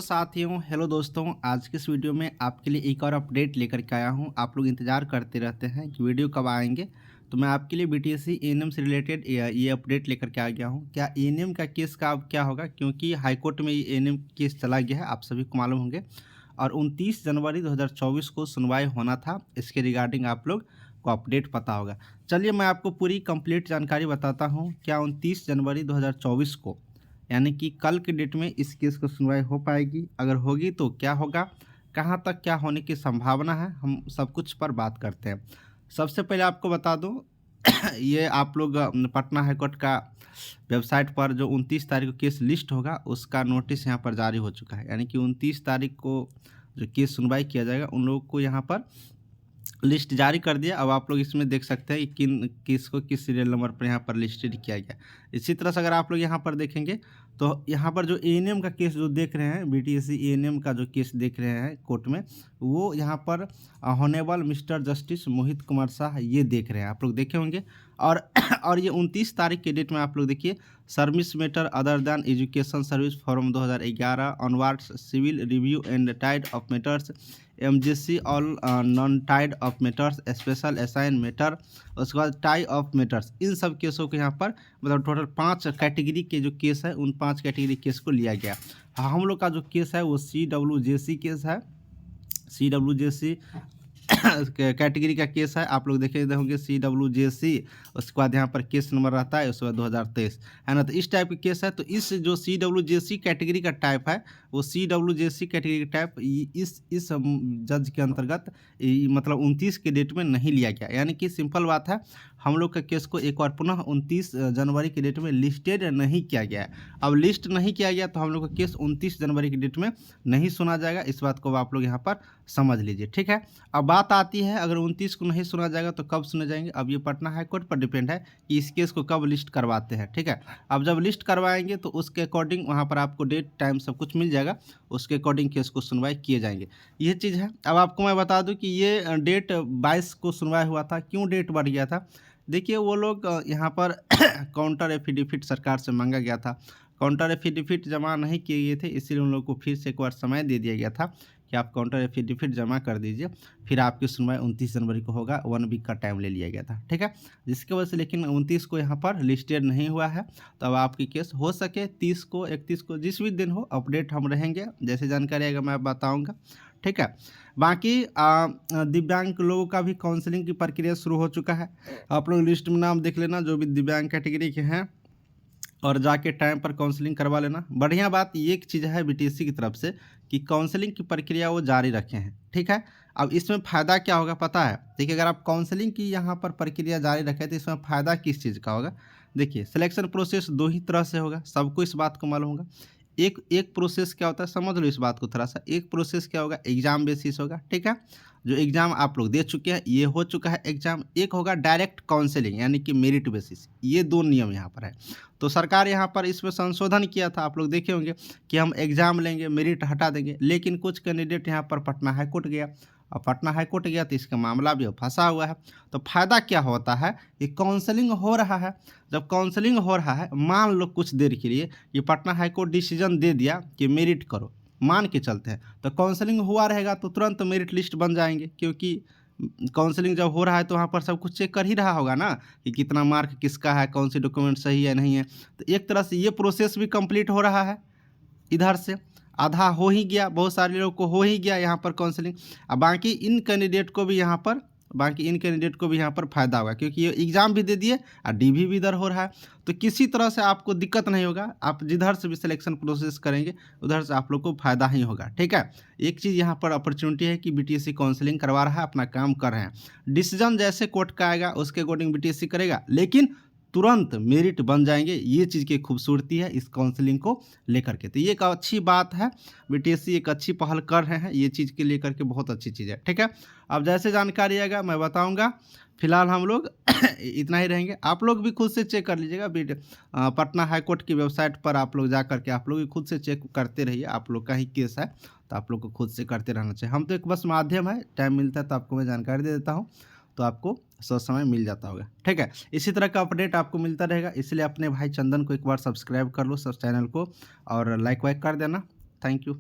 साथियों, हेलो दोस्तों। आज के इस वीडियो में आपके लिए एक और अपडेट लेकर के आया हूं। आप लोग इंतज़ार करते रहते हैं कि वीडियो कब आएंगे, तो मैं आपके लिए बीटीएससी एएनएम से रिलेटेड ये अपडेट लेकर के आ गया हूं। क्या एएनएम का केस का अब क्या होगा, क्योंकि हाईकोर्ट में ये एएनएम केस चला गया है, आप सभी को मालूम होंगे। और 29 जनवरी 2024 को सुनवाई होना था। इसके रिगार्डिंग आप लोग को अपडेट पता होगा। चलिए मैं आपको पूरी कंप्लीट जानकारी बताता हूँ। क्या 29 जनवरी 2024 को यानी कि कल के डेट में इस केस की सुनवाई हो पाएगी? अगर होगी तो क्या होगा, कहाँ तक क्या होने की संभावना है, हम सब कुछ पर बात करते हैं। सबसे पहले आपको बता दूं ये आप लोग पटना हाईकोर्ट का वेबसाइट पर जो 29 तारीख को केस लिस्ट होगा उसका नोटिस यहाँ पर जारी हो चुका है। यानी कि 29 तारीख को जो केस सुनवाई किया जाएगा उन लोगों को यहाँ पर लिस्ट जारी कर दिया। अब आप लोग इसमें देख सकते हैं कि किसको किस सीरियल नंबर पर यहाँ पर लिस्टेड किया गया। इसी तरह से अगर आप लोग यहाँ पर देखेंगे तो यहाँ पर जो एएनएम का केस जो देख रहे हैं, बीटीएससी एएनएम का जो केस देख रहे हैं कोर्ट में, वो यहाँ पर honourable mister justice Mohit Kumar Shah ये देख रहे हैं, आप लोग देखे होंगे। और और ये 29 तारीख के डेट में आप लोग देखिए, service matter other than education service from 2011 onwards civil review and tied of matters MJC all non tied of matters special assign matter, उसके बाद टाई ऑफ मैटर्स, इन सब केसों को यहाँ पर मतलब टोटल 5 कैटेगरी के जो केस है उन 5 कैटेगरी केस को लिया गया। हम लोग का जो केस है वो CWJC केस है। CWJC कैटेगरी का केस है। आप लोग देखे होंगे CWJC, उसके बाद यहाँ पर केस नंबर रहता है उसके बाद 2023 है ना। तो इस टाइप के केस है। तो इस जो CWJC कैटेगरी का टाइप है वो CWJC कैटेगरी का टाइप इस जज के अंतर्गत मतलब 29 के डेट में नहीं लिया गया। यानी कि सिंपल बात है, हम लोग का केस को एक बार पुनः 29 जनवरी के डेट में लिस्टेड नहीं किया गया है। अब लिस्ट नहीं किया गया तो हम लोग का केस 29 जनवरी की डेट में नहीं सुना जाएगा। इस बात को आप लोग यहाँ पर समझ लीजिए, ठीक है। अब बात आती है अगर 29 को नहीं सुना जाएगा तो कब सुने जाएंगे। अब ये पटना हाईकोर्ट पर डिपेंड है कि इस केस को कब लिस्ट करवाते हैं, ठीक है। अब जब लिस्ट करवाएंगे तो उसके अकॉर्डिंग वहाँ पर आपको डेट टाइम सब कुछ मिल जाएगा, उसके अकॉर्डिंग केस को सुनवाई किए जाएंगे। ये चीज़ है। अब आपको मैं बता दूं कि ये डेट 22 को सुनवाई हुआ था। क्यों डेट बढ़ गया था? देखिए वो लोग यहाँ पर काउंटर एफिडेविट सरकार से मांगा गया था। काउंटर एफिडेविट जमा नहीं किए गए थे, इसीलिए उन लोगों को फिर से एक बार समय दे दिया गया था कि आप काउंटर एफिडेविट जमा कर दीजिए, फिर आपकी सुनवाई 29 जनवरी को होगा। 1 वीक का टाइम ले लिया गया था, ठीक है। जिसकी वजह से लेकिन 29 को यहाँ पर लिस्टेड नहीं हुआ है। तो अब आपकी केस हो सके 30 को 31 को जिस भी दिन हो अपडेट हम रहेंगे, जैसे जानकारी आएगा मैं बताऊँगा, ठीक है। बाकी दिव्यांग लोगों का भी काउंसलिंग की प्रक्रिया शुरू हो चुका है। आप लोग लिस्ट में नाम देख लेना जो भी दिव्यांग कैटेगरी के हैं और जाके टाइम पर काउंसलिंग करवा लेना। बढ़िया बात ये एक चीज़ है बीटीएससी की तरफ से कि काउंसलिंग की प्रक्रिया वो जारी रखे हैं, ठीक है। अब इसमें फ़ायदा क्या होगा पता है? देखिए अगर आप काउंसलिंग की यहाँ पर प्रक्रिया जारी रखें तो इसमें फ़ायदा किस चीज़ का होगा? देखिए सिलेक्शन प्रोसेस 2 ही तरह से होगा, सबको इस बात को मालूम होगा। एक प्रोसेस क्या होता है, समझ लो इस बात को थोड़ा सा। एक प्रोसेस क्या होगा, एग्जाम बेसिस होगा, ठीक है। जो एग्जाम आप लोग दे चुके हैं, ये हो चुका है एग्जाम। एक होगा डायरेक्ट काउंसलिंग यानी कि मेरिट बेसिस। ये 2 नियम यहाँ पर है। तो सरकार यहाँ पर इसमें संशोधन किया था, आप लोग देखे होंगे कि हम एग्जाम लेंगे, मेरिट हटा देंगे। लेकिन कुछ कैंडिडेट यहाँ पर पटना हाईकोर्ट गया, और पटना हाईकोर्ट गया तो इसका मामला भी फंसा हुआ है। तो फायदा क्या होता है कि काउंसलिंग हो रहा है। जब काउंसलिंग हो रहा है, मान लो कुछ देर के लिए ये पटना हाईकोर्ट डिसीजन दे दिया कि मेरिट करो, मान के चलते हैं, तो काउंसलिंग हुआ रहेगा तो तुरंत मेरिट लिस्ट बन जाएंगे। क्योंकि काउंसलिंग जब हो रहा है तो वहाँ पर सब कुछ चेक कर ही रहा होगा ना कि कितना मार्क किसका है, कौन सी डॉक्यूमेंट सही है नहीं है। तो एक तरह से ये प्रोसेस भी कंप्लीट हो रहा है। इधर से आधा हो ही गया, बहुत सारे लोग को हो ही गया यहाँ पर काउंसलिंग। अब बाकी इन कैंडिडेट को भी यहाँ पर फ़ायदा होगा, क्योंकि ये एग्ज़ाम भी दे दिए और डीवी भी इधर हो रहा है। तो किसी तरह से आपको दिक्कत नहीं होगा। आप जिधर से भी सिलेक्शन प्रोसेस करेंगे उधर से आप लोग को फ़ायदा ही होगा, ठीक है। एक चीज़ यहाँ पर अपॉर्चुनिटी है कि बीटीएससी काउंसलिंग करवा रहा है, अपना काम कर रहे हैं। डिसीजन जैसे कोर्ट का आएगा उसके अकॉर्डिंग बीटीएससी करेगा, लेकिन तुरंत मेरिट बन जाएंगे। ये चीज़ की खूबसूरती है इस काउंसलिंग को लेकर के। तो ये एक अच्छी बात है, बीटीएससी एक अच्छी पहल कर रहे हैं, ये चीज़ के लेकर के बहुत अच्छी चीज़ है, ठीक है। अब जैसे जानकारी आएगा मैं बताऊंगा। फिलहाल हम लोग इतना ही रहेंगे। आप लोग भी खुद से चेक कर लीजिएगा। पटना हाईकोर्ट की वेबसाइट पर आप लोग जा करके आप लोग भी खुद से चेक करते रहिए। आप लोग का ही केस है तो आप लोग को खुद से करते रहना चाहिए। हम तो एक बस माध्यम है, टाइम मिलता है तो आपको मैं जानकारी दे देता हूँ, तो आपको सोच समय मिल जाता होगा, ठीक है। इसी तरह का अपडेट आपको मिलता रहेगा, इसलिए अपने भाई चंदन को एक बार सब्सक्राइब कर लो सब चैनल को और लाइक वाइक कर देना। Thank you.